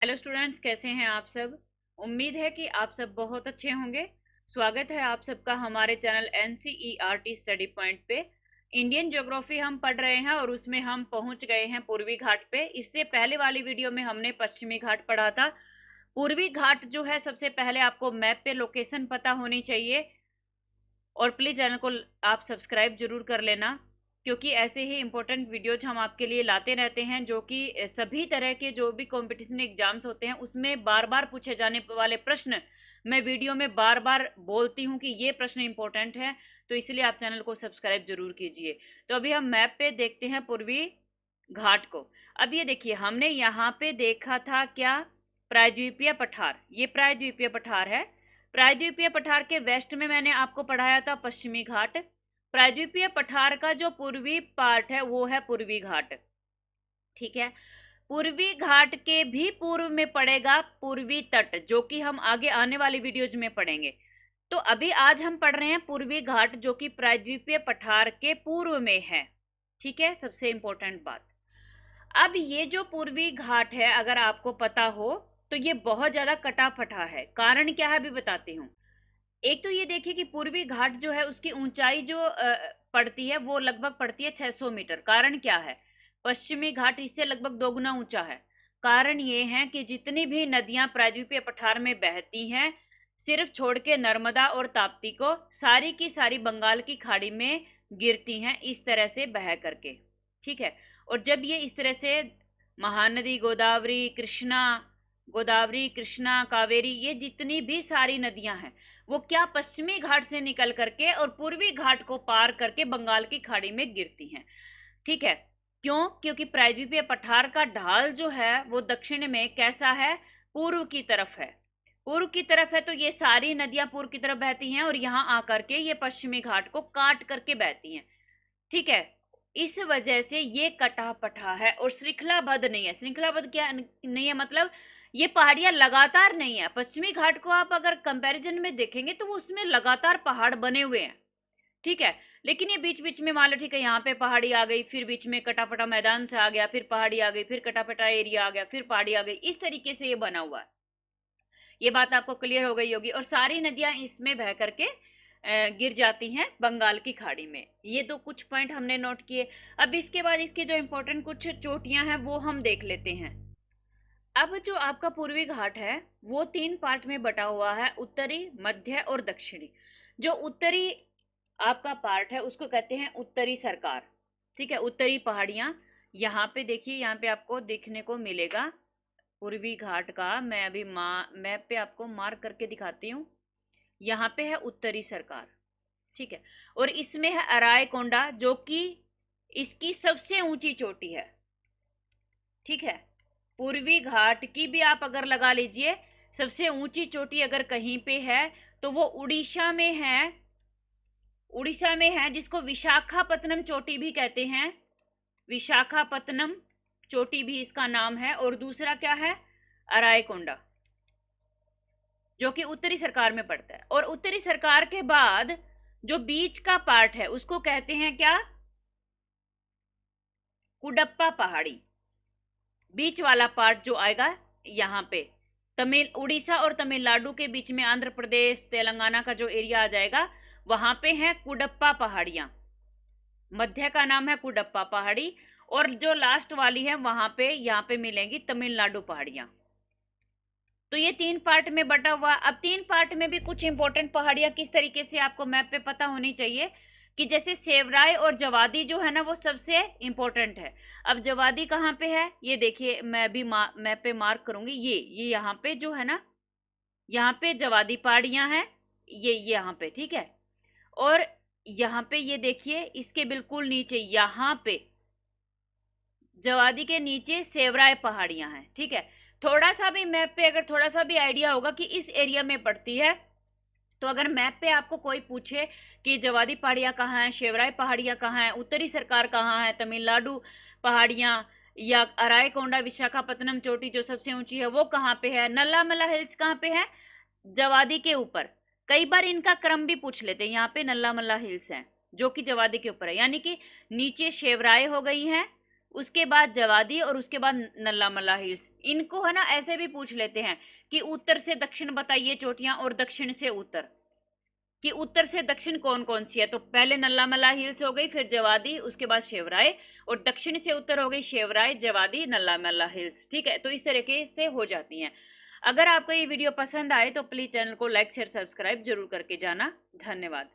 Hello students, कैसे हैं आप सब। उम्मीद है कि आप सब बहुत अच्छे होंगे। स्वागत है आप सबका हमारे चैनल NCERT स्टडी पॉइंट पे। इंडियन ज्योग्राफी हम पढ़ रहे हैं और उसमें हम पहुंच गए हैं पूर्वी घाट पे। इससे पहले वाली वीडियो में हमने पश्चिमी घाट पढ़ा था। पूर्वी घाट जो है, सबसे पहले आपको मैप पे लोकेशन पता होनी चाहिए। और प्लीज चैनल को आप सब्सक्राइब जरूर कर लेना, क्योंकि ऐसे ही इंपॉर्टेंट वीडियोज हम आपके लिए लाते रहते हैं, जो कि सभी तरह के जो भी कंपटीशन एग्जाम्स होते हैं उसमें बार बार पूछे जाने वाले प्रश्न मैं वीडियो में बार बार बोलती हूँ कि ये प्रश्न इंपॉर्टेंट है। तो इसलिए आप चैनल को सब्सक्राइब जरूर कीजिए। तो अभी हम मैप पे देखते हैं पूर्वी घाट को। अब ये देखिए, हमने यहाँ पे देखा था क्या, प्रायद्वीपीय पठार। ये प्रायद्वीपीय पठार है। प्रायद्वीपीय पठार के वेस्ट में मैंने आपको पढ़ाया था पश्चिमी घाट। प्रायद्वीपीय पठार का जो पूर्वी पार्ट है वो है पूर्वी घाट। ठीक है। पूर्वी घाट के भी पूर्व में पड़ेगा पूर्वी तट, जो कि हम आगे आने वाली वीडियोज में पढ़ेंगे। तो अभी आज हम पढ़ रहे हैं पूर्वी घाट, जो कि प्रायद्वीपीय पठार के पूर्व में है। ठीक है, सबसे इंपॉर्टेंट बात। अब ये जो पूर्वी घाट है, अगर आपको पता हो तो ये बहुत ज्यादा कटा फटा है। कारण क्या है अभी बताती हूँ। एक तो ये देखिए कि पूर्वी घाट जो है उसकी ऊंचाई जो पड़ती है वो लगभग पड़ती है 600 मीटर। कारण क्या है, पश्चिमी घाट इससे लगभग दोगुना ऊंचा है। कारण ये है कि जितनी भी नदियां प्रायद्वीपीय पठार में बहती हैं, सिर्फ छोड़ के नर्मदा और ताप्ती को, सारी की सारी बंगाल की खाड़ी में गिरती हैं, इस तरह से बह करके। ठीक है। और जब ये इस तरह से महानदी, गोदावरी कृष्णा कावेरी, ये जितनी भी सारी नदियां हैं, वो क्या पश्चिमी घाट से निकल करके और पूर्वी घाट को पार करके बंगाल की खाड़ी में गिरती हैं। ठीक है। क्यों? क्योंकि प्रायद्वीपीय पठार का ढाल जो है वो दक्षिण में कैसा है, पूर्व की तरफ है। पूर्व की तरफ है तो ये सारी नदियां पूर्व की तरफ बहती हैं और यहाँ आकर के ये पश्चिमी घाट को काट करके बहती हैं। ठीक है। इस वजह से ये कटा पठा है और श्रृंखलाबद्ध नहीं है। श्रृंखलाबद्ध क्या नहीं है, मतलब ये पहाड़ियां लगातार नहीं है। पश्चिमी घाट को आप अगर कंपैरिजन में देखेंगे तो वो उसमें लगातार पहाड़ बने हुए हैं। ठीक है। लेकिन ये बीच बीच में मान लो, ठीक है, यहाँ पे पहाड़ी आ गई, फिर बीच में कटापटा मैदान से आ गया, फिर पहाड़ी आ गई, फिर कटापटा एरिया आ गया, फिर पहाड़ी आ गई, इस तरीके से ये बना हुआ है। ये बात आपको क्लियर हो गई होगी। और सारी नदियां इसमें बह करके गिर जाती हैं बंगाल की खाड़ी में। ये तो कुछ पॉइंट हमने नोट किए। अब इसके बाद इसकी जो इंपॉर्टेंट कुछ चोटियां हैं वो हम देख लेते हैं। अब जो आपका पूर्वी घाट है वो 3 पार्ट में बटा हुआ है, उत्तरी, मध्य और दक्षिणी। जो उत्तरी आपका पार्ट है उसको कहते हैं उत्तरी सरकार। ठीक है, उत्तरी पहाड़ियां। यहाँ पे देखिए, यहाँ पे आपको देखने को मिलेगा पूर्वी घाट का। मैं अभी मैप पे आपको मार्क करके दिखाती हूँ। यहाँ पे है उत्तरी सरकार। ठीक है। और इसमें है अरायकोंडा, जो कि इसकी सबसे ऊंची चोटी है। ठीक है। पूर्वी घाट की भी आप अगर लगा लीजिए, सबसे ऊंची चोटी अगर कहीं पे है तो वो उड़ीसा में है। उड़ीसा में है, जिसको विशाखापत्तनम चोटी भी कहते हैं। विशाखापत्तनम चोटी भी इसका नाम है। और दूसरा क्या है, अरायकोंडा, जो कि उत्तरी सरकार में पड़ता है। और उत्तरी सरकार के बाद जो बीच का पार्ट है उसको कहते हैं क्या, कुडप्पा पहाड़ी। बीच वाला पार्ट जो आएगा यहाँ पे, तमिल उड़ीसा और तमिलनाडु के बीच में, आंध्र प्रदेश तेलंगाना का जो एरिया आ जाएगा, वहां पे है कुडप्पा पहाड़ियां। मध्य का नाम है कुडप्पा पहाड़ी। और जो लास्ट वाली है वहां पे, यहाँ पे मिलेंगी तमिलनाडु पहाड़ियां। तो ये 3 पार्ट में बटा हुआ। अब 3 पार्ट में भी कुछ इंपॉर्टेंट पहाड़ियां किस तरीके से आपको मैप पे पता होनी चाहिए, कि जैसे सेवराय और जवादी जो है ना वो सबसे इंपॉर्टेंट है। अब जवादी कहाँ पे है ये देखिए, मैं भी मैप पे मार्क करूंगी। ये यहाँ पे जो है ना, यहाँ पे जवादी पहाड़ियां हैं, ये यहाँ पे। ठीक है। और यहाँ पे ये देखिए, इसके बिल्कुल नीचे यहाँ पे जवादी के नीचे सेवराय पहाड़ियां हैं। ठीक है। थोड़ा सा भी मैप पे अगर थोड़ा सा भी आइडिया होगा कि इस एरिया में पड़ती है, तो अगर मैप पे आपको कोई पूछे कि जवादी पहाड़ियां कहाँ हैं, शेवराय पहाड़ियां कहाँ हैं, उत्तरी सरकार कहाँ है, तमिलनाडु पहाड़ियां, या अरायकोंडा विशाखापत्तनम चोटी जो सबसे ऊंची है वो कहाँ पे है, नल्लामला हिल्स कहाँ पे है, जवादी के ऊपर। कई बार इनका क्रम भी पूछ लेते हैं। यहाँ पे नल्लामला हिल्स हैं जो कि जवादी के ऊपर है, यानी कि नीचे शेवराय हो गई हैं, उसके बाद जवादी और उसके बाद नल्लामला हिल्स। इनको है ना ऐसे भी पूछ लेते हैं कि उत्तर से दक्षिण बताइए चोटियां और दक्षिण से उत्तर, कि उत्तर से दक्षिण कौन कौन सी है। तो पहले नल्लामला हिल्स हो गई, फिर जवादी, उसके बाद शेवराय, और दक्षिण से उत्तर हो गई शेवराय, जवादी, नल्लामला हिल्स। ठीक है, तो इस तरीके से हो जाती हैं। अगर आपको ये वीडियो पसंद आए तो प्लीज चैनल को लाइक शेयर सब्सक्राइब जरूर करके जाना। धन्यवाद।